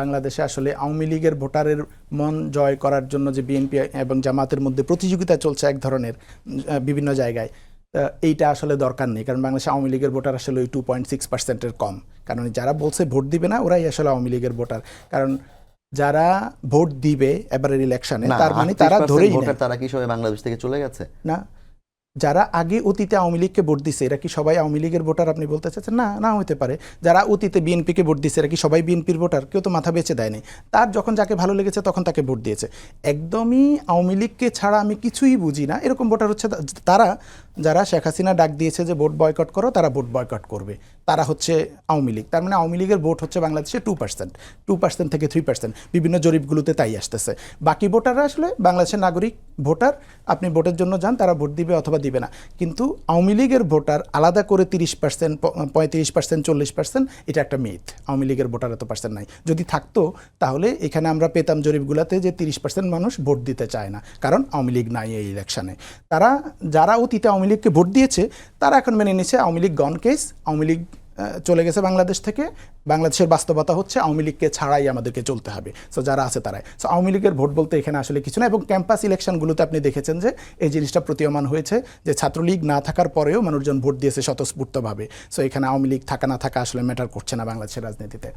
বাংলাদেশে আসলে আওয়ামী লীগের ভোটারের মন জয় করার জন্য যে বিএনপি এবং জামাতের মধ্যে প্রতিযোগিতা চলছে এক ধরনের বিভিন্ন জায়গায়, এইটা আসলে দরকার নেই। কারণ বাংলাদেশে আওয়ামী লীগের ভোটার আসলে ওই 2.6%-এর কম। কারণ যারা বলছে ভোট দিবে না ওরাই আসলে আওয়ামী লীগের ভোটার। কারণ যারা ভোট দিবে এবারের ইলেকশনে, তার মানে তারা ধরেই নেয়। তারা কি সবাই বাংলাদেশ থেকে চলে গেছে? না, যারা আগে অতীতে আওয়ামী লীগকে ভোট দিছে এরা কি সবাই আওয়ামী লীগের ভোটার আপনি বলতে চাচ্ছেন? না, না হতে পারে। যারা অতীতে বিএনপিকে ভোট দিছে এরা কি সবাই বিএনপির ভোটার? কেউ তো মাথা বেঁচে দেয়নি। তার যখন যাকে ভালো লেগেছে তখন তাকে ভোট দিয়েছে। একদমই আওয়ামী লীগকে ছাড়া আমি কিছুই বুঝি না এরকম ভোটার হচ্ছে তারা, যারা শেখ হাসিনা ডাক দিয়েছে যে ভোট বয়কট করো, তারা ভোট বয়কট করবে, তারা হচ্ছে আওয়ামী লীগ। তার মানে আওয়ামী লীগের ভোট হচ্ছে বাংলাদেশে 2% থেকে 3%, বিভিন্ন জরিপগুলোতে তাই আসতেছে। বাকি ভোটাররা আসলে বাংলাদেশের নাগরিক ভোটার, আপনি ভোটের জন্য যান, তারা ভোট দিবে অথবা দিবে না। কিন্তু আওয়ামী লীগের ভোটার আলাদা করে 30%, 35%, 40%, এটা একটা মিথ। আওয়ামী লীগের ভোটার এত পার্সেন্ট নাই। যদি থাকতো তাহলে এখানে আমরা পেতাম জরিপগুলোতে যে 30% মানুষ ভোট দিতে চায় না, কারণ আওয়ামী লীগ নাই এই ইলেকশনে। তারা যারা অতীতে আওয়ামী লীগকে ভোট দিয়েছে তারা এখন মেনে নিচ্ছে আওয়ামী লীগ গন কেস, আওয়ামী লীগ চলে গেছে বাংলাদেশ থেকে। বাংলাদেশের বাস্তবতা হচ্ছে আওয়ামী লীগকে ছাড়াই আমাদেরকে চলতে হবে। সো যারা আছে তারাই। সো আওয়ামী লীগের ভোট বলতে এখানে আসলে কিছু না। এবং ক্যাম্পাস ইলেকশনগুলোতে আপনি দেখেছেন যে এই জিনিসটা প্রতীয়মান হয়েছে যে ছাত্রলীগ না থাকার পরেও মানুষজন ভোট দিয়েছে স্বতঃস্ফূর্তভাবে। সো এখানে আওয়ামী লীগ থাকা না থাকা আসলে ম্যাটার করছে না বাংলাদেশের রাজনীতিতে।